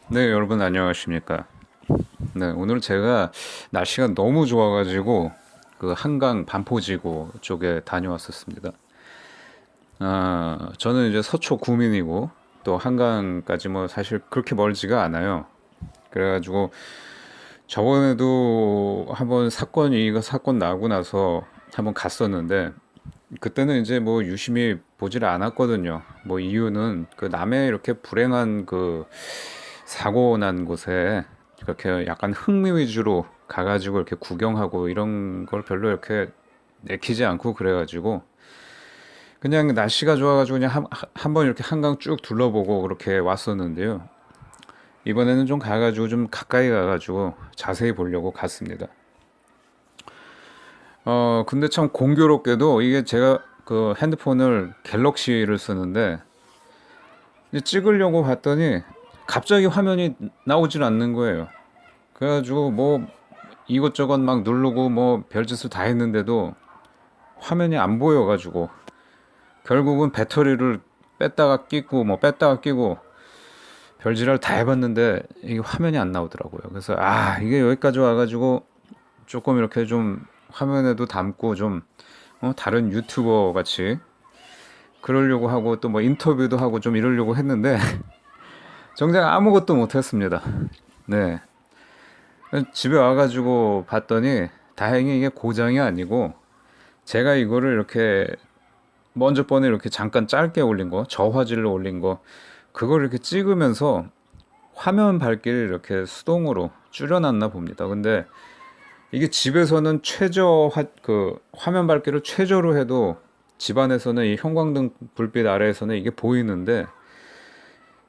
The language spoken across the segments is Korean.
네, 여러분 안녕하십니까? 네, 오늘 제가 날씨가 너무 좋아가지고 그 한강 반포지구 쪽에 다녀왔었습니다. 저는 이제 서초 구민이고 또 한강까지 뭐 사실 그렇게 멀지가 않아요. 그래가지고 저번에도 한번 이거 사건 나고 나서 한번 갔었는데 그때는 이제 뭐 유심히 보질 않았거든요. 뭐 이유는 그 남의 이렇게 불행한 그 사고 난 곳에 그렇게 약간 흥미 위주로 가가지고 이렇게 구경하고 이런 걸 별로 이렇게 내키지 않고 그래가지고 그냥 날씨가 좋아가지고 그냥 한번 이렇게 한강 쭉 둘러보고 그렇게 왔었는데요. 이번에는 좀 가가지고 좀 가까이 가가지고 자세히 보려고 갔습니다. 근데 참 공교롭게도 이게 제가 그 핸드폰을 갤럭시를 쓰는데 이제 찍으려고 봤더니 갑자기 화면이 나오질 않는 거예요. 그래가지고 뭐 이것저것 막 누르고 뭐 별짓을 다 했는데도 화면이 안 보여가지고 결국은 배터리를 뺐다가 끼고 뭐 뺐다가 끼고 별짓을 다 해봤는데 이게 화면이 안 나오더라고요. 그래서 이게 여기까지 와가지고 조금 이렇게 좀 화면에도 담고 좀 다른 유튜버 같이 그러려고 하고 또 뭐 인터뷰도 하고 좀 이러려고 했는데 정작 아무것도 못했습니다. 네, 집에 와가지고 봤더니 다행히 이게 고장이 아니고 제가 이거를 이렇게 먼저 번에 이렇게 잠깐 짧게 올린 거, 저화질로 올린 거, 그걸 이렇게 찍으면서 화면 밝기를 이렇게 수동으로 줄여놨나 봅니다. 근데 이게 집에서는 그 화면 밝기를 최저로 해도 집안에서는 이 형광등 불빛 아래에서는 이게 보이는데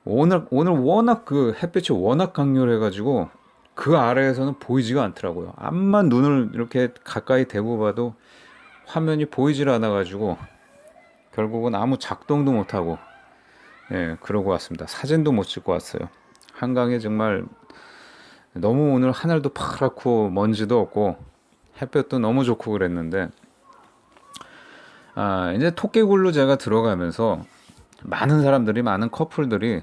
오늘 워낙 그 햇빛이 워낙 강렬해가지고 그 아래에서는 보이지가 않더라고요. 암만 눈을 이렇게 가까이 대고 봐도 화면이 보이질 않아가지고 결국은 아무 작동도 못하고 그러고 왔습니다. 사진도 못 찍고 왔어요. 한강에 정말 너무 오늘 하늘도 파랗고 먼지도 없고 햇볕도 너무 좋고 그랬는데 이제 토끼굴로 제가 들어가면서 많은 커플들이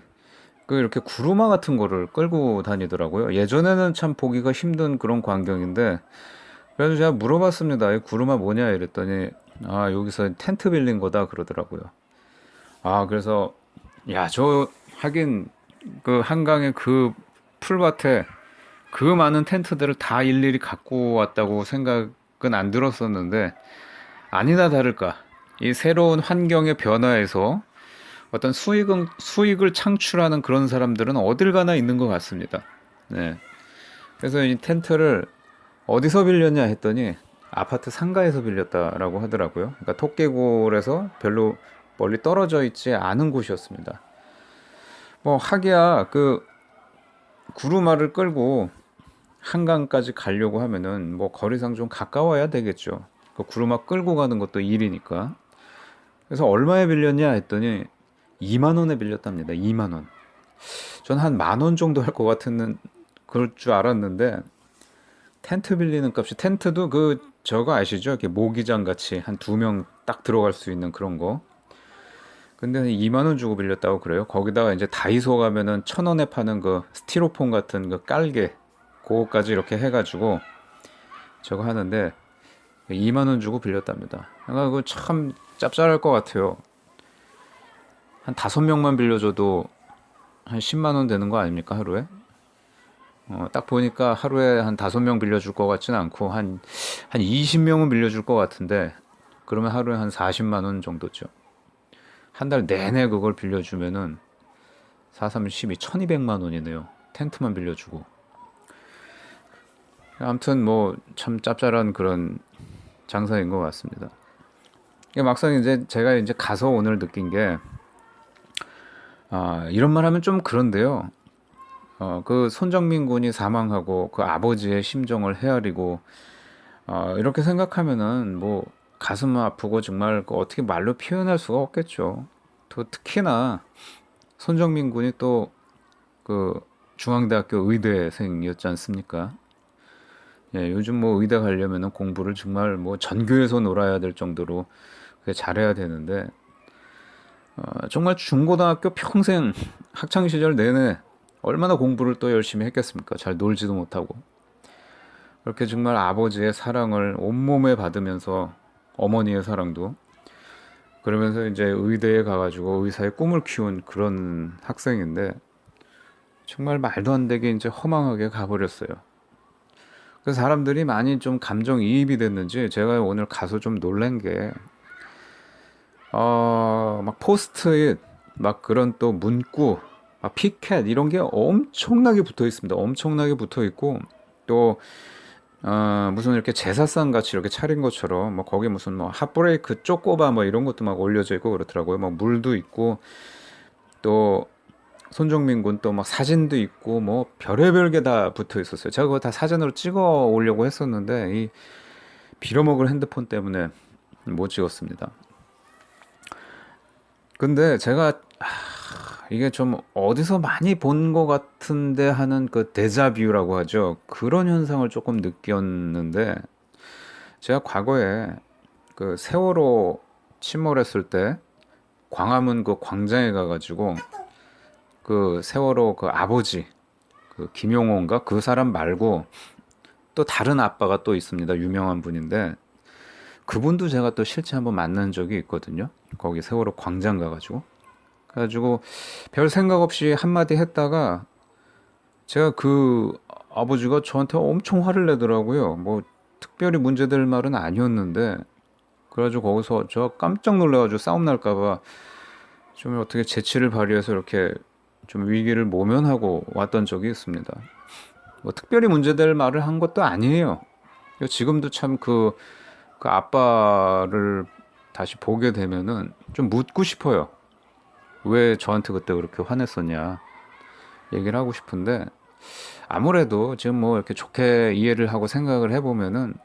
그 이렇게 구루마 같은 거를 끌고 다니더라고요. 예전에는 참 보기가 힘든 그런 광경인데 그래서 제가 물어봤습니다. 이 구루마 뭐냐 이랬더니 여기서 텐트 빌린 거다 그러더라고요. 그래서 저 하긴 그 한강의 그 풀밭에 그 많은 텐트들을 다 일일이 갖고 왔다고 생각은 안 들었었는데 아니나 다를까 이 새로운 환경의 변화에서 어떤 수익을 창출하는 그런 사람들은 어딜 가나 있는 것 같습니다. 네. 그래서 이 텐트를 어디서 빌렸냐 했더니 아파트 상가에서 빌렸다라고 하더라고요. 그러니까 토끼골에서 별로 멀리 떨어져 있지 않은 곳이었습니다. 뭐 하기야 그 구루마를 끌고 한강까지 가려고 하면은 뭐 거리상 좀 가까워야 되겠죠. 그 구루마 끌고 가는 것도 일이니까. 그래서 얼마에 빌렸냐 했더니 2만 원에 빌렸답니다. 2만 원. 전 한 만 원 정도 할 것 같은 그럴 줄 알았는데 텐트 빌리는 값이 텐트도 그 저거 아시죠? 이렇게 모기장 같이 한 두 명 딱 들어갈 수 있는 그런 거. 근데 2만 원 주고 빌렸다고 그래요. 거기다가 이제 다이소 가면은 1,000원에 파는 그 스티로폼 같은 그 깔개 그거까지 이렇게 해가지고 저거 하는데 2만 원 주고 빌렸답니다. 그러니까 그거 참 짭짤할 것 같아요. 한 5명만 빌려줘도 한 10만 원 되는 거 아닙니까 하루에? 딱 보니까 하루에 한 5명 빌려줄 것 같지는 않고 한 20명은 빌려줄 것 같은데 그러면 하루에 한 40만 원 정도죠. 한 달 내내 그걸 빌려주면은 4, 3, 12, 1200만 원이네요. 텐트만 빌려주고. 아무튼 뭐 참 짭짤한 그런 장사인 것 같습니다. 이게 막상 이제 제가 이제 가서 오늘 느낀 게 이런 말 하면 좀 그런데요. 그 손정민 군이 사망하고 그 아버지의 심정을 헤아리고 이렇게 생각하면은 뭐 가슴 아프고 정말 그 어떻게 말로 표현할 수가 없겠죠. 또 특히나 손정민 군이 또 그 중앙대학교 의대생이었지 않습니까? 요즘 뭐 의대 가려면은 공부를 정말 뭐 전교에서 놀아야 될 정도로 그게 잘해야 되는데 정말 중고등학교 평생 학창 시절 내내 얼마나 공부를 또 열심히 했겠습니까? 잘 놀지도 못하고. 그렇게 정말 아버지의 사랑을 온몸에 받으면서 어머니의 사랑도 그러면서 이제 의대에 가가지고 의사의 꿈을 키운 그런 학생인데 정말 말도 안 되게 이제 허망하게 가버렸어요. 그래서 사람들이 많이 좀 감정이입이 됐는지 제가 오늘 가서 좀 놀란 게, 막 포스트잇, 막 그런 또 문구, 막 피켓 이런 게 엄청나게 붙어 있습니다. 엄청나게 붙어 있고, 또, 무슨 이렇게 제사상 같이 이렇게 차린 것처럼, 뭐 거기 무슨 뭐 핫브레이크 쪼꼬바 뭐 이런 것도 막 올려져 있고 그렇더라고요. 막 물도 있고, 또 손정민 군 또 막 사진도 있고 뭐 별의별 게 다 붙어 있었어요. 제가 그거 다 사진으로 찍어 오려고 했었는데 이 빌어먹을 핸드폰 때문에 못 찍었습니다. 근데 제가 이게 좀 어디서 많이 본 것 같은데 하는 그 데자뷰라고 하죠. 그런 현상을 조금 느꼈는데 제가 과거에 그 세월호 침몰했을 때 광화문 그 광장에 가가지고 그 세월호 그 아버지 그 김용호인가 그 사람 말고 또 다른 아빠가 또 있습니다. 유명한 분인데 그분도 제가 또 실제 한번 만난 적이 있거든요. 거기 세월호 광장 가가지고 그래가지고 별 생각 없이 한마디 했다가 제가 그 아버지가 저한테 엄청 화를 내더라고요. 뭐 특별히 문제될 말은 아니었는데 그래가지고 거기서 저 깜짝 놀라가지고 싸움 날까봐 좀 어떻게 재치를 발휘해서 이렇게 좀 위기를 모면하고 왔던 적이 있습니다. 뭐 특별히 문제될 말을 한 것도 아니에요. 지금도 참 그 아빠를 다시 보게 되면은 좀 묻고 싶어요. 왜 저한테 그때 그렇게 화냈었냐 얘기를 하고 싶은데 아무래도 지금 뭐 이렇게 좋게 이해를 하고 생각을 해보면은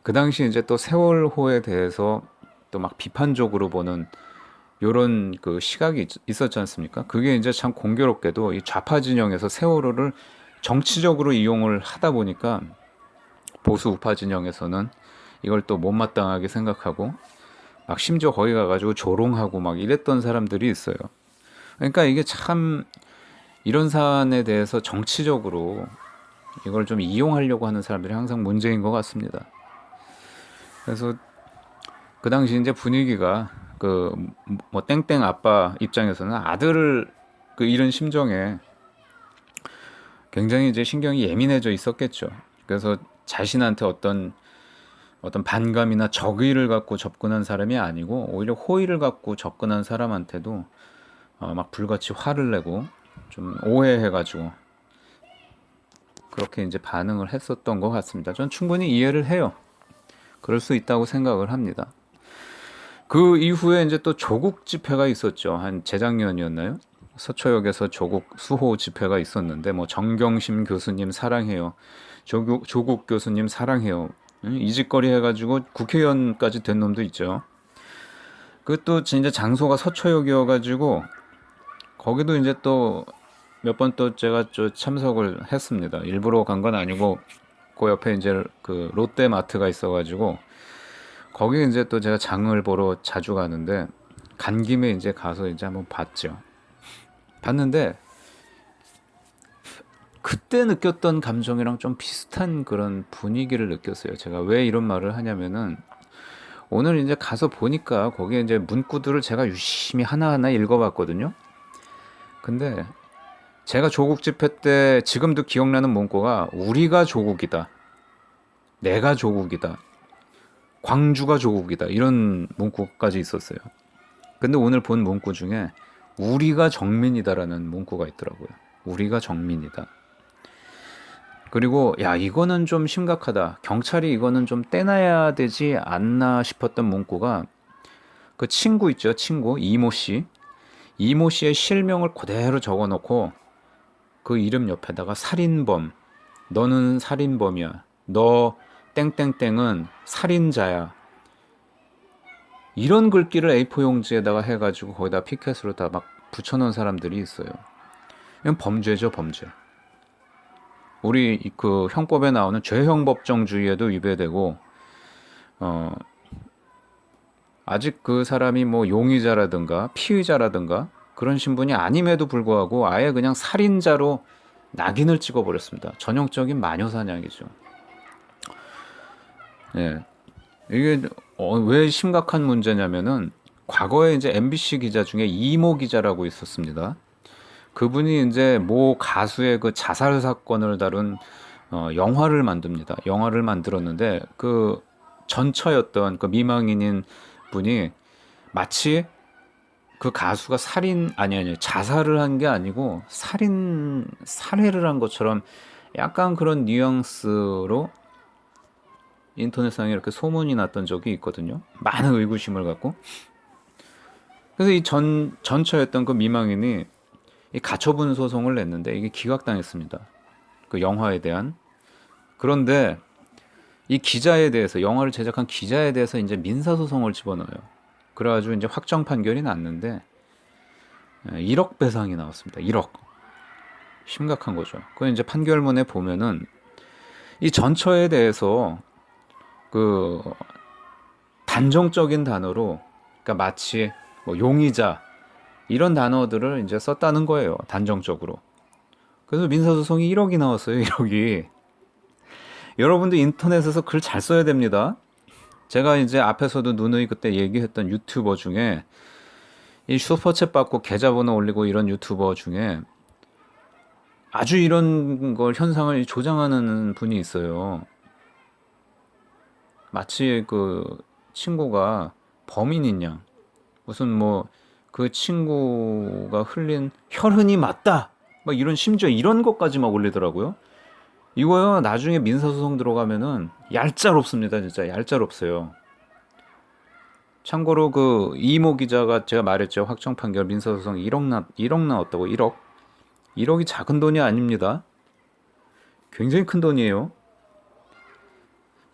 그 당시 이제 또 세월호에 대해서 또 막 비판적으로 보는 요런 그 시각이 있었지 않습니까? 그게 이제 참 공교롭게도 이 좌파 진영에서 세월호를 정치적으로 이용을 하다 보니까 보수 우파 진영에서는 이걸 또 못마땅하게 생각하고 막 심지어 거기 가가지고 조롱하고 막 이랬던 사람들이 있어요. 그러니까 이게 참 이런 사안에 대해서 정치적으로 이걸 좀 이용하려고 하는 사람들이 항상 문제인 것 같습니다. 그래서 그 당시 이제 분위기가 그 뭐 땡땡 아빠 입장에서는 아들을 그 이런 심정에 굉장히 이제 신경이 예민해져 있었겠죠. 그래서 자신한테 어떤 반감이나 적의를 갖고 접근한 사람이 아니고 오히려 호의를 갖고 접근한 사람한테도 막 불같이 화를 내고 좀 오해해가지고 그렇게 이제 반응을 했었던 것 같습니다. 전 충분히 이해를 해요. 그럴 수 있다고 생각을 합니다. 그 이후에 이제 또 조국 집회가 있었죠. 한 재작년이었나요? 서초역에서 조국 수호 집회가 있었는데 뭐 정경심 교수님 사랑해요. 조국 교수님 사랑해요. 이 짓거리 해가지고 국회의원까지 된 놈도 있죠. 그것도 진짜 장소가 서초역이어가지고 거기도 이제 또 몇 번 또 제가 좀 참석을 했습니다. 일부러 간 건 아니고 그 옆에 이제 그 롯데마트가 있어가지고 거기 이제 또 제가 장을 보러 자주 가는데 간 김에 이제 가서 이제 한번 봤죠. 봤는데 그때 느꼈던 감정이랑 좀 비슷한 그런 분위기를 느꼈어요. 제가 왜 이런 말을 하냐면은 오늘 이제 가서 보니까 거기에 이제 문구들을 제가 유심히 하나하나 읽어봤거든요. 근데 제가 조국 집회 때 지금도 기억나는 문구가 우리가 조국이다. 내가 조국이다. 광주가 조국이다. 이런 문구까지 있었어요. 근데 오늘 본 문구 중에 우리가 정민이다라는 문구가 있더라고요. 우리가 정민이다. 그리고 야 이거는 좀 심각하다. 경찰이 이거는 좀 떼놔야 되지 않나 싶었던 문구가 그 친구 있죠. 친구 이모 씨. 이모 씨의 실명을 그대로 적어놓고 그 이름 옆에다가 살인범. 너는 살인범이야. 너 땡땡땡은 살인자야. 이런 글귀를 A4 용지에다가 해가지고 거기다 피켓으로 다 막 붙여놓은 사람들이 있어요. 이건 범죄죠, 범죄. 우리 그 형법에 나오는 죄형 법정주의에도 위배되고, 아직 그 사람이 뭐 용의자라든가 피의자라든가 그런 신분이 아님에도 불구하고 아예 그냥 살인자로 낙인을 찍어버렸습니다. 전형적인 마녀 사냥이죠. 예. 이게 왜 심각한 문제냐면은 과거에 이제 MBC 기자 중에 이모 기자라고 있었습니다. 그분이 이제 모 가수의 그 자살 사건을 다룬 영화를 만듭니다. 영화를 만들었는데 그 전처였던 그 미망인인 분이 마치 그 가수가 아니 자살을 한 게 아니고 살해를 한 것처럼 약간 그런 뉘앙스로 인터넷상에 이렇게 소문이 났던 적이 있거든요. 많은 의구심을 갖고. 그래서 이 전처였던 그 미망인이 이 가처분 소송을 냈는데 이게 기각당했습니다. 그 영화에 대한. 그런데 이 기자에 대해서 영화를 제작한 기자에 대해서 이제 민사 소송을 집어넣어요. 그래가지고 이제 확정 판결이 났는데 1억 배상이 나왔습니다. 1억. 심각한 거죠. 그 이제 판결문에 보면은 이 전처에 대해서 그 단정적인 단어로, 그러니까 마치 뭐 용의자 이런 단어들을 이제 썼다는 거예요. 단정적으로. 그래서 민사소송이 1억이 나왔어요. 1억이. 여러분도 인터넷에서 글 잘 써야 됩니다. 제가 이제 앞에서도 누누이 그때 얘기했던 유튜버 중에 이 슈퍼챗 받고 계좌번호 올리고 이런 유튜버 중에 아주 이런 걸 현상을 조장하는 분이 있어요. 마치 그 친구가 범인인 양, 무슨 뭐 그 친구가 흘린 혈흔이 맞다 막 이런, 심지어 이런 것까지 막 올리더라고요. 이거요 나중에 민사소송 들어가면은 얄짤없습니다. 진짜 얄짤없어요. 참고로 그 이모 기자가 제가 말했죠. 확정 판결 민사소송 1억 나왔다고. 1억이 작은 돈이 아닙니다. 굉장히 큰 돈이에요.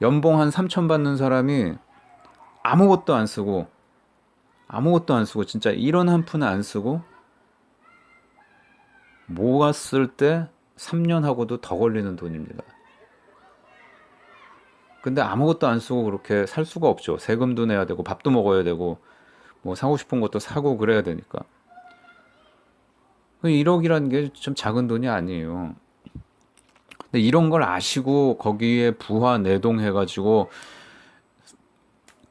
연봉 한 3천 받는 사람이 아무것도 안 쓰고 진짜 1원 한 푼 안 쓰고 모았을 때 3년 하고도 더 걸리는 돈입니다. 근데 아무것도 안 쓰고 그렇게 살 수가 없죠. 세금도 내야 되고 밥도 먹어야 되고 뭐 사고 싶은 것도 사고 그래야 되니까. 1억이라는 게 좀 작은 돈이 아니에요. 근데 이런 걸 아시고 거기에 부하 내동해가지고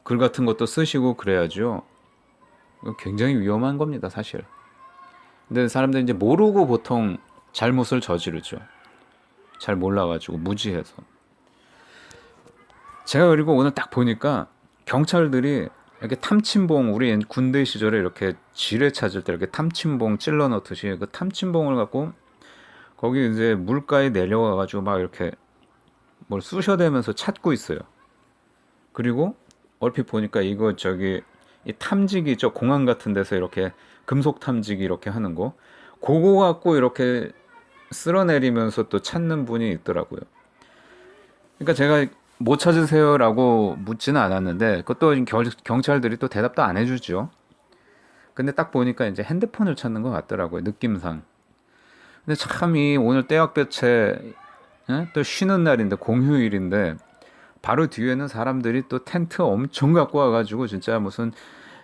글 같은 것도 쓰시고 그래야죠. 굉장히 위험한 겁니다, 사실. 근데 사람들이 이제 모르고 보통 잘못을 저지르죠. 잘 몰라가지고 무지해서. 제가 그리고 오늘 딱 보니까 경찰들이 이렇게 탐침봉, 우리 군대 시절에 이렇게 지뢰 찾을 때 이렇게 탐침봉 찔러 넣듯이 그 탐침봉을 갖고 거기 이제 물가에 내려가가지고 막 이렇게 뭘 쑤셔대면서 찾고 있어요. 그리고 얼핏 보니까 이거 저기 이 탐지기 있죠, 공항 같은 데서 이렇게 금속 탐지기 이렇게 하는 거, 그거 갖고 이렇게 쓸어내리면서 또 찾는 분이 있더라고요. 그러니까 제가 뭐 찾으세요라고 묻지는 않았는데 그것도 경찰들이 또 대답도 안 해주죠. 근데 딱 보니까 이제 핸드폰을 찾는 것 같더라고요, 느낌상. 근데 참 이 오늘 떼약볕에 또 쉬는 날인데 공휴일인데 바로 뒤에는 사람들이 또 텐트 엄청 갖고 와가지고 진짜 무슨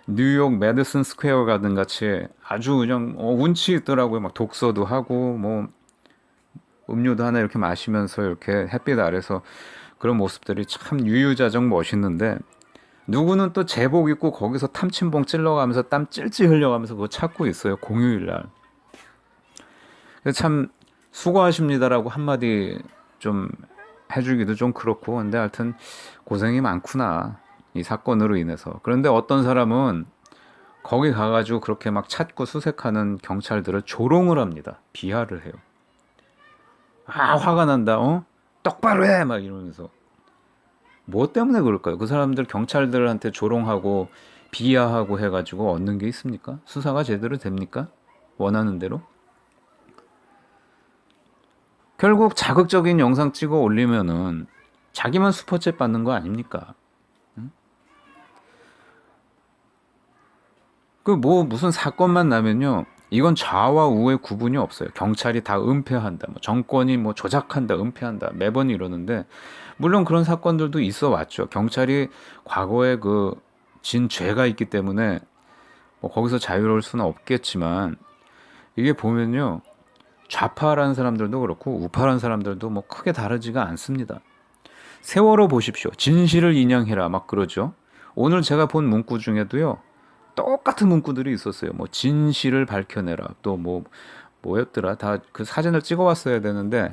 뉴욕 매디슨 스퀘어 가든 같이 아주 그냥 운치 있더라고요. 막 독서도 하고 뭐 음료도 하나 이렇게 마시면서 이렇게 햇빛 아래서 그런 모습들이 참 유유자적 멋있는데, 누구는 또 제복 입고 거기서 탐침봉 찔러가면서 땀 찔찔 흘려가면서 그거 찾고 있어요, 공휴일 날. 참 수고하십니다라고 한마디 좀 해주기도 좀 그렇고, 근데 하여튼 고생이 많구나 이 사건으로 인해서. 그런데 어떤 사람은 거기 가가지고 그렇게 막 찾고 수색하는 경찰들을 조롱을 합니다. 비하를 해요. 아, 화가 난다. 똑바로 해! 막 이러면서. 뭐 때문에 그럴까요? 그 사람들 경찰들한테 조롱하고 비하하고 해가지고 얻는 게 있습니까? 수사가 제대로 됩니까? 원하는 대로? 결국 자극적인 영상 찍어 올리면은 자기만 슈퍼챗 받는 거 아닙니까? 그 뭐 무슨 사건만 나면요, 이건 좌와 우의 구분이 없어요. 경찰이 다 은폐한다, 뭐 정권이 뭐 조작한다, 은폐한다, 매번 이러는데, 물론 그런 사건들도 있어 왔죠. 경찰이 과거에 그 진 죄가 있기 때문에 뭐 거기서 자유로울 수는 없겠지만 이게 보면요. 좌파라는 사람들도 그렇고 우파라는 사람들도 뭐 크게 다르지가 않습니다. 세월호 보십시오. 진실을 인양해라 막 그러죠. 오늘 제가 본 문구 중에도요. 똑같은 문구들이 있었어요. 뭐 진실을 밝혀내라. 또 뭐 뭐였더라. 다 그 사진을 찍어왔어야 되는데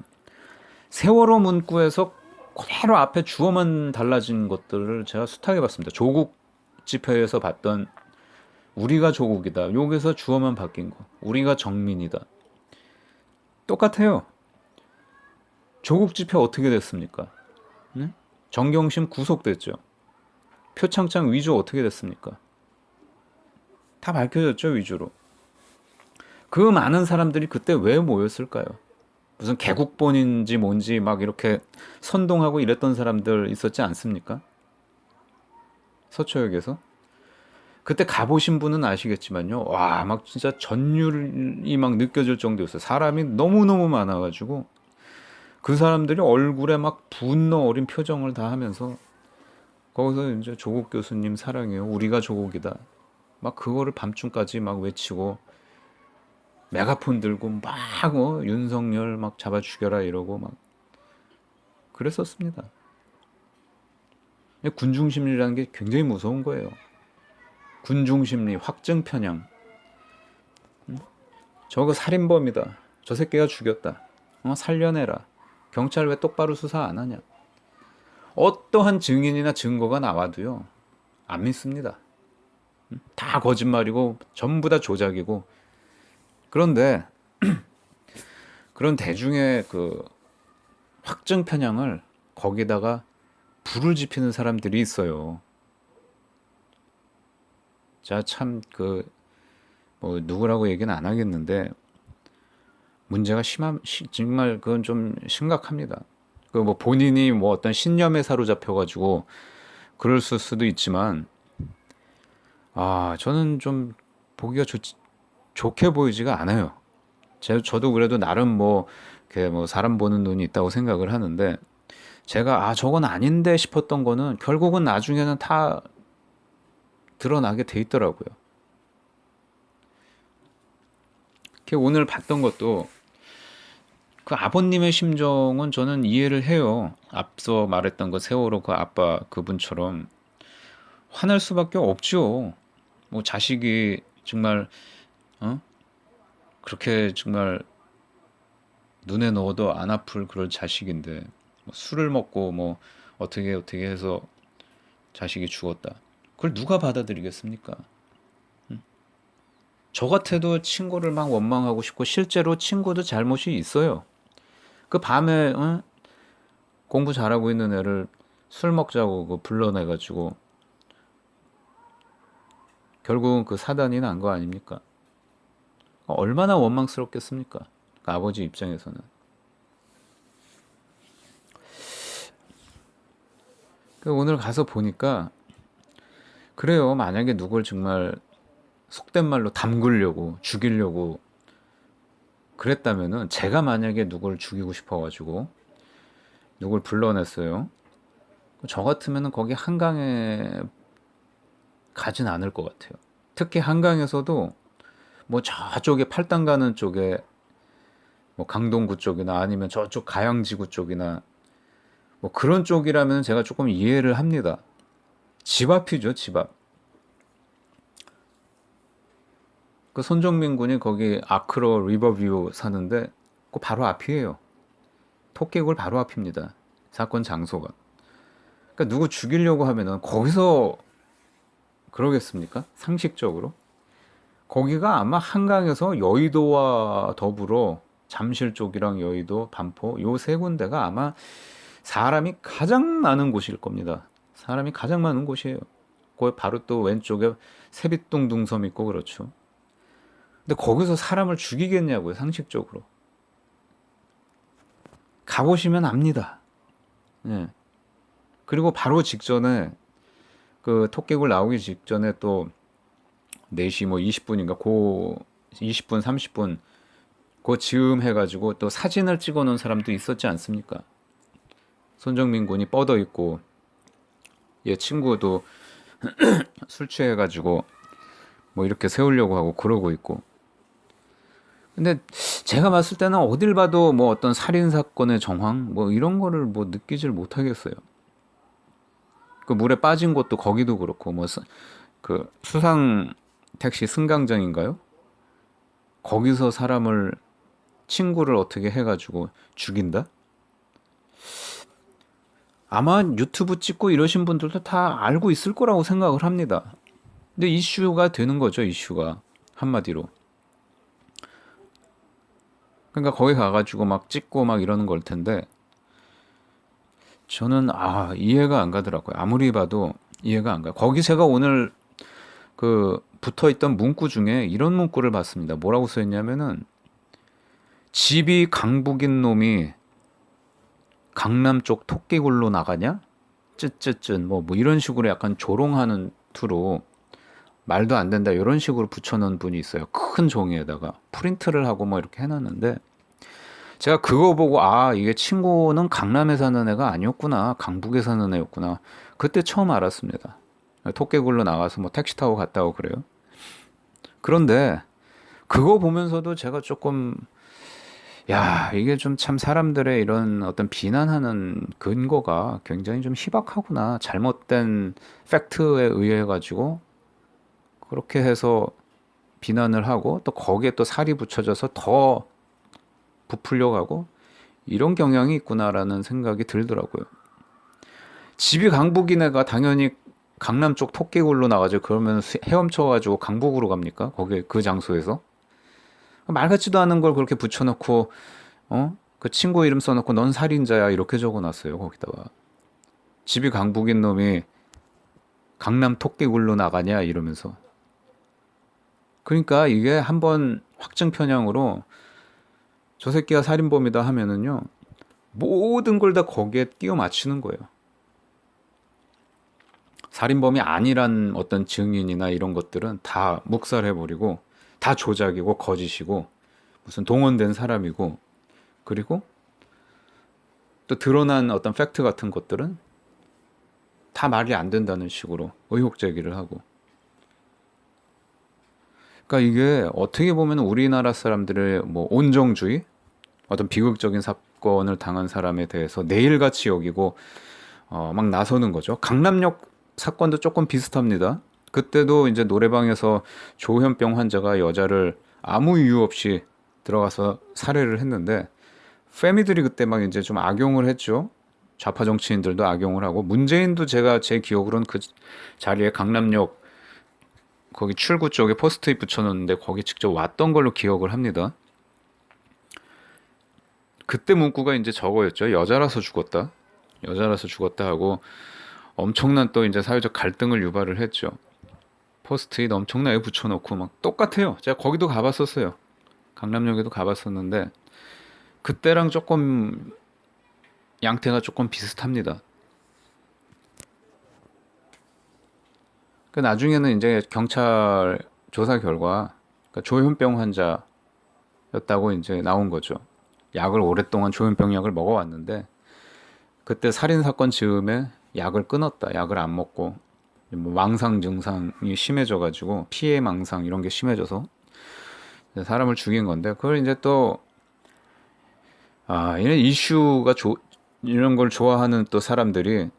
세월호 문구에서 그대로 앞에 주어만 달라진 것들을 제가 수탁해봤습니다. 조국 집회에서 봤던 우리가 조국이다. 여기서 주어만 바뀐 거. 우리가 정민이다. 똑같아요. 조국 집회 어떻게 됐습니까? 네? 정경심 구속됐죠. 표창장 위조 어떻게 됐습니까? 다 밝혀졌죠, 위조로. 그 많은 사람들이 그때 왜 모였을까요? 무슨 개국본인지 뭔지 막 이렇게 선동하고 이랬던 사람들 있었지 않습니까? 서초역에서. 그때 가보신 분은 아시겠지만요. 와, 막 진짜 전율이 막 느껴질 정도였어요. 사람이 너무너무 많아가지고 그 사람들이 얼굴에 막 분노 어린 표정을 다 하면서 거기서 이제 조국 교수님 사랑해요. 우리가 조국이다. 막 그거를 밤중까지 막 외치고 메가폰 들고 막 윤석열 막 잡아 죽여라 이러고 막 그랬었습니다. 군중심리라는 게 굉장히 무서운 거예요. 군중심리, 확증 편향. 저거 살인범이다. 저 새끼가 죽였다. 살려내라. 경찰 왜 똑바로 수사 안 하냐. 어떠한 증인이나 증거가 나와도요. 안 믿습니다. 다 거짓말이고 전부 다 조작이고. 그런데 그런 대중의 그 확증 편향을 거기다가 불을 지피는 사람들이 있어요. 자, 참 뭐 누구라고 얘기는 안 하겠는데 문제가 정말 그건 좀 심각합니다. 그 뭐 본인이 뭐 어떤 신념에 사로잡혀가지고 그럴 수도 있지만 저는 좀 보기가 좋게 보이지가 않아요. 저도 그래도 나름 뭐, 이렇게 뭐 사람 보는 눈이 있다고 생각을 하는데, 제가, 저건 아닌데 싶었던 거는 결국은 나중에는 다 드러나게 돼 있더라고요. 이렇게 오늘 봤던 것도 그 아버님의 심정은 저는 이해를 해요. 앞서 말했던 그 세월호 그 아빠 그분처럼 화날 수밖에 없죠. 뭐 자식이 정말, 어? 그렇게 정말 눈에 넣어도 안 아플 그럴 자식인데 뭐 술을 먹고 뭐 어떻게 해서 자식이 죽었다. 그걸 누가 받아들이겠습니까? 저 같아도 친구를 막 원망하고 싶고 실제로 친구도 잘못이 있어요. 그 밤에 공부 잘하고 있는 애를 술 먹자고 그 불러내가지고 결국은 그 사단이 난 거 아닙니까? 얼마나 원망스럽겠습니까? 그 아버지 입장에서는. 오늘 가서 보니까 그래요. 만약에 누굴 정말 속된 말로 담그려고 죽이려고 그랬다면은 제가 만약에 누굴 죽이고 싶어가지고 누굴 불러냈어요. 저 같으면은 거기 한강에 가진 않을 것 같아요. 특히 한강에서도 뭐 저쪽에 팔당 가는 쪽에 뭐 강동구 쪽이나 아니면 저쪽 가양지구 쪽이나 뭐 그런 쪽이라면 제가 조금 이해를 합니다. 집 앞이죠, 집 앞. 그 손정민 군이 거기 아크로 리버뷰 사는데 그 바로 앞이에요. 토끼굴 바로 앞입니다. 사건 장소가. 그러니까 누구 죽이려고 하면은 거기서 그러겠습니까? 상식적으로. 거기가 아마 한강에서 여의도와 더불어 잠실 쪽이랑 여의도, 반포 요 세 군데가 아마 사람이 가장 많은 곳일 겁니다. 사람이 가장 많은 곳이에요. 거기 바로 또 왼쪽에 세빛동 둥섬 있고 그렇죠. 근데 거기서 사람을 죽이겠냐고요, 상식적으로. 가보시면 압니다. 예. 그리고 바로 직전에 그 토끼굴 나오기 직전에 또 4시 뭐 20분인가 고 20분 30분 그 즈음 해가지고 또 사진을 찍어 놓은 사람도 있었지 않습니까? 손정민 군이 뻗어 있고 얘 친구도 술 취해가지고 뭐 이렇게 세우려고 하고 그러고 있고. 근데 제가 봤을 때는 어딜 봐도 뭐 어떤 살인 사건의 정황 뭐 이런 거를 뭐 느끼질 못하겠어요. 그 물에 빠진 것도 거기도 그렇고 뭐 그 수상 택시 승강장인가요? 거기서 사람을 친구를 어떻게 해가지고 죽인다? 아마 유튜브 찍고 이러신 분들도 다 알고 있을 거라고 생각을 합니다. 근데 이슈가 되는 거죠, 이슈가. 한마디로. 그러니까 거기 가가지고 막 찍고 막 이러는 걸 텐데, 저는, 이해가 안 가더라고요. 아무리 봐도 이해가 안 가요. 거기 제가 오늘 붙어 있던 문구 중에 이런 문구를 봤습니다. 뭐라고 써 있냐면은, 집이 강북인 놈이 강남 쪽 토끼굴로 나가냐? 쯧쯧쯧 뭐 이런 식으로 약간 조롱하는 투로 말도 안 된다 이런 식으로 붙여놓은 분이 있어요. 큰 종이에다가 프린트를 하고 뭐 이렇게 해놨는데 제가 그거 보고 이게 친구는 강남에 사는 애가 아니었구나, 강북에 사는 애였구나, 그때 처음 알았습니다. 토끼굴로 나가서 뭐 택시 타고 갔다 오고 그래요. 그런데 그거 보면서도 제가 조금 이게 좀 참 사람들의 이런 어떤 비난하는 근거가 굉장히 좀 희박하구나. 잘못된 팩트에 의해 가지고 그렇게 해서 비난을 하고 또 거기에 또 살이 붙여져서 더 부풀려 가고 이런 경향이 있구나라는 생각이 들더라고요. 집이 강북인 애가 당연히 강남 쪽 토끼굴로 나가죠. 그러면 헤엄쳐 가지고 강북으로 갑니까? 거기 그 장소에서? 말 같지도 않은 걸 그렇게 붙여놓고 그 친구 이름 써놓고 넌 살인자야 이렇게 적어놨어요. 거기다가 집이 강북인 놈이 강남 토끼굴로 나가냐 이러면서. 그러니까 이게 한번 확증 편향으로 저 새끼가 살인범이다 하면은요 모든 걸 다 거기에 끼워 맞추는 거예요. 살인범이 아니란 어떤 증인이나 이런 것들은 다 묵살해버리고 다 조작이고 거짓이고 무슨 동원된 사람이고, 그리고 또 드러난 어떤 팩트 같은 것들은 다 말이 안 된다는 식으로 의혹 제기를 하고. 그러니까 이게 어떻게 보면 우리나라 사람들의 뭐 온정주의, 어떤 비극적인 사건을 당한 사람에 대해서 내일같이 여기고 막 나서는 거죠. 강남역 사건도 조금 비슷합니다. 그때도 이제 노래방에서 조현병 환자가 여자를 아무 이유 없이 들어가서 살해를 했는데 페미들이 그때 막 이제 좀 악용을 했죠. 좌파 정치인들도 악용을 하고 문재인도 제가 제 기억으로는 그 자리에 강남역 거기 출구 쪽에 포스트잇 붙여놓는데 거기 직접 왔던 걸로 기억을 합니다. 그때 문구가 이제 저거였죠. 여자라서 죽었다. 여자라서 죽었다 하고 엄청난 또 이제 사회적 갈등을 유발을 했죠. 포스트잇 엄청나게 붙여놓고 막 똑같아요. 제가 거기도 가봤었어요. 강남역에도 가봤었는데 그때랑 조금 양태가 조금 비슷합니다. 그 나중에는 이제 경찰 조사 결과 조현병 환자였다고 이제 나온 거죠. 약을 오랫동안 조현병 약을 먹어왔는데 그때 살인 사건 즈음에 약을 끊었다. 약을 안 먹고 뭐 망상 증상이 심해져가지고 피해 망상 이런 게 심해져서 사람을 죽인 건데 그걸 이제 또 이런 이슈가 이런 걸 좋아하는 또 사람들이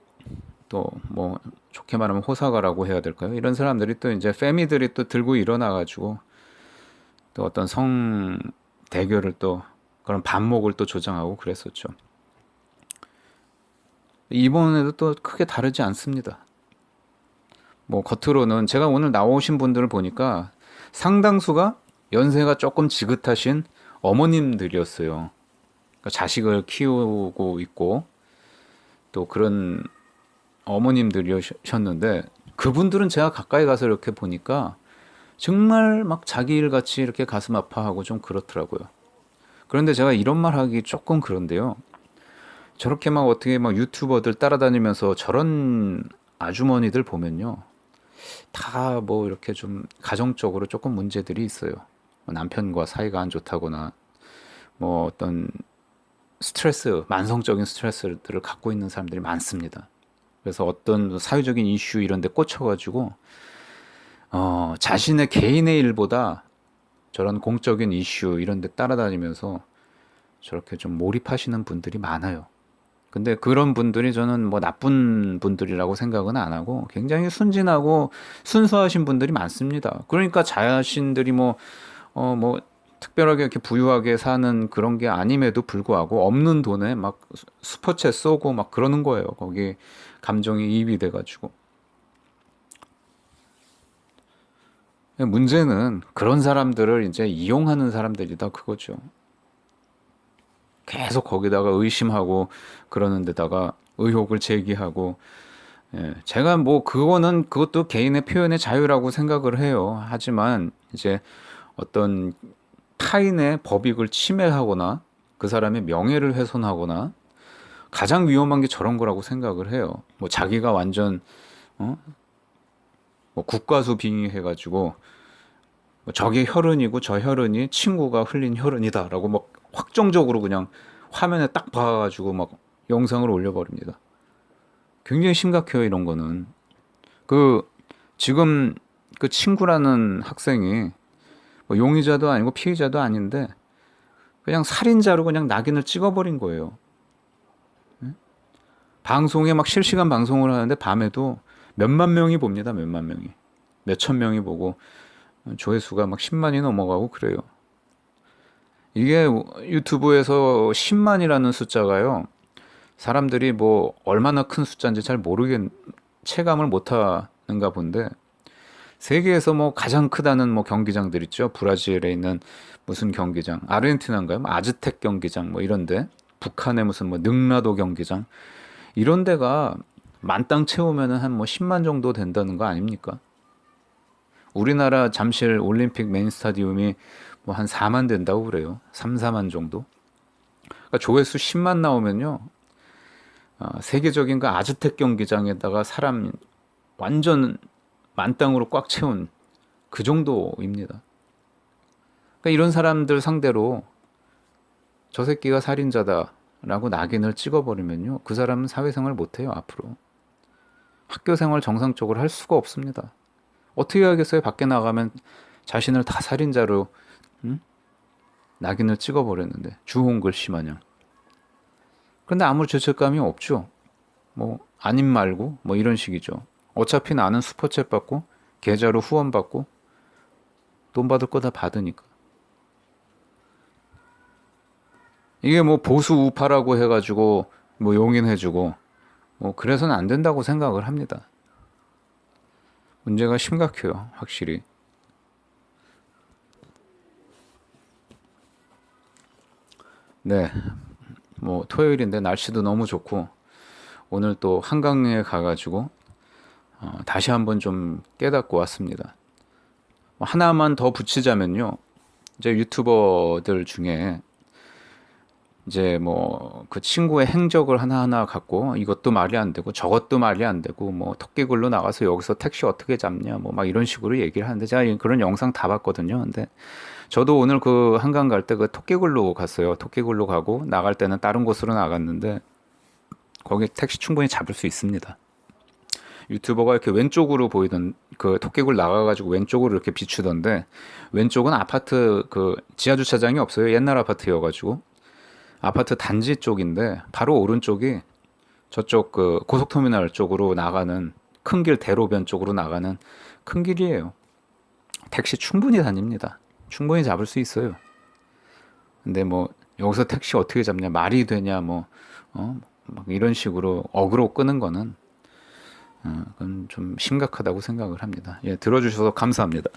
또 뭐 좋게 말하면 호사가라고 해야 될까요? 이런 사람들이 또 이제 페미들이 또 들고 일어나가지고 또 어떤 성 대결을 또 그런 반목을 또 조장하고 그랬었죠. 이번에도 또 크게 다르지 않습니다. 뭐 겉으로는 제가 오늘 나오신 분들을 보니까 상당수가 연세가 조금 지긋하신 어머님들이었어요. 그러니까 자식을 키우고 있고 또 그런 어머님들이셨는데 그분들은 제가 가까이 가서 이렇게 보니까 정말 막 자기 일 같이 이렇게 가슴 아파하고 좀 그렇더라고요. 그런데 제가 이런 말 하기 조금 그런데요. 저렇게 막 어떻게 막 유튜버들 따라다니면서 저런 아주머니들 보면요. 다 뭐 이렇게 좀 가정적으로 조금 문제들이 있어요. 뭐 남편과 사이가 안 좋다거나 뭐 어떤 스트레스, 만성적인 스트레스들을 갖고 있는 사람들이 많습니다. 그래서 어떤 사회적인 이슈 이런 데 꽂혀가지고 자신의 개인의 일보다 저런 공적인 이슈 이런 데 따라다니면서 저렇게 좀 몰입하시는 분들이 많아요. 근데 그런 분들이 저는 뭐 나쁜 분들이라고 생각은 안 하고 굉장히 순진하고 순수하신 분들이 많습니다. 그러니까 자신들이 뭐 특별하게 이렇게 부유하게 사는 그런 게 아님에도 불구하고 없는 돈에 막 슈퍼챗 쏘고 막 그러는 거예요. 거기 감정이 이입이 돼가지고. 문제는 그런 사람들을 이제 이용하는 사람들이다 그거죠. 계속 거기다가 의심하고 그러는 데다가 의혹을 제기하고 제가 뭐 그거는 그것도 개인의 표현의 자유라고 생각을 해요. 하지만 이제 어떤 타인의 법익을 침해하거나 그 사람의 명예를 훼손하거나 가장 위험한 게 저런 거라고 생각을 해요. 뭐 자기가 완전 어? 뭐 국가수 빙의해가지고 뭐 저게 혈흔이고 저 혈흔이 친구가 흘린 혈흔이다라고 막 확정적으로 그냥 화면에 딱 봐가지고 막 영상을 올려버립니다. 굉장히 심각해요, 이런 거는. 그 지금 그 친구라는 학생이 뭐 용의자도 아니고 피의자도 아닌데 그냥 살인자로 그냥 낙인을 찍어버린 거예요. 방송에 막 실시간 방송을 하는데 밤에도 몇만 명이 봅니다. 몇만 명이. 몇천 명이 보고 조회수가 막 10만이 넘어가고 그래요. 이게 유튜브에서 10만이라는 숫자가요. 사람들이 뭐 얼마나 큰 숫자인지 잘 체감을 못 하는가 본데 세계에서 뭐 가장 크다는 뭐 경기장들 있죠. 브라질에 있는 무슨 경기장, 아르헨티나인가요? 뭐 아즈텍 경기장 뭐 이런데 북한의 무슨 뭐 능라도 경기장 이런 데가 만땅 채우면은 한 뭐 10만 정도 된다는 거 아닙니까? 우리나라 잠실 올림픽 메인 스타디움이 뭐 한 4만 된다고 그래요. 3, 4만 정도. 그러니까 조회수 10만 나오면요. 세계적인 그 아즈텍 경기장에다가 사람 완전 만땅으로 꽉 채운 그 정도입니다. 그러니까 이런 사람들 상대로 저 새끼가 살인자다라고 낙인을 찍어버리면요. 그 사람은 사회생활 못해요, 앞으로. 학교생활 정상적으로 할 수가 없습니다. 어떻게 하겠어요? 밖에 나가면 자신을 다 살인자로 응? 낙인을 찍어버렸는데 주홍 글씨 마냥. 그런데 아무 죄책감이 없죠. 뭐 아님 말고 뭐 이런 식이죠. 어차피 나는 슈퍼챗 받고 계좌로 후원 받고 돈 받을 거 다 받으니까. 이게 뭐 보수 우파라고 해가지고 뭐 용인해주고 뭐 그래서는 안 된다고 생각을 합니다. 문제가 심각해요, 확실히. 네, 뭐 토요일인데 날씨도 너무 좋고 오늘 또 한강에 가가지고 다시 한번 좀 깨닫고 왔습니다. 하나만 더 붙이자면요, 이제 유튜버들 중에 이제 뭐 그 친구의 행적을 하나하나 갖고 이것도 말이 안 되고 저것도 말이 안 되고 뭐 토끼굴로 나가서 여기서 택시 어떻게 잡냐 뭐 막 이런 식으로 얘기를 하는데 제가 그런 영상 다 봤거든요. 근데 저도 오늘 그 한강 갈 때 그 토끼굴로 갔어요. 토끼굴로 가고 나갈 때는 다른 곳으로 나갔는데 거기 택시 충분히 잡을 수 있습니다. 유튜버가 이렇게 왼쪽으로 보이던 그 토끼굴 나가가지고 왼쪽으로 이렇게 비추던데 왼쪽은 아파트 그 지하 주차장이 없어요. 옛날 아파트여가지고 아파트 단지 쪽인데 바로 오른쪽이 저쪽 그 고속터미널 쪽으로 나가는 큰 길 대로변 쪽으로 나가는 큰 길이에요. 택시 충분히 다닙니다. 충분히 잡을 수 있어요. 근데 뭐 여기서 택시 어떻게 잡냐 말이 되냐 막 이런 식으로 어그로 끄는 거는 그건 좀 심각하다고 생각을 합니다. 예, 들어주셔서 감사합니다.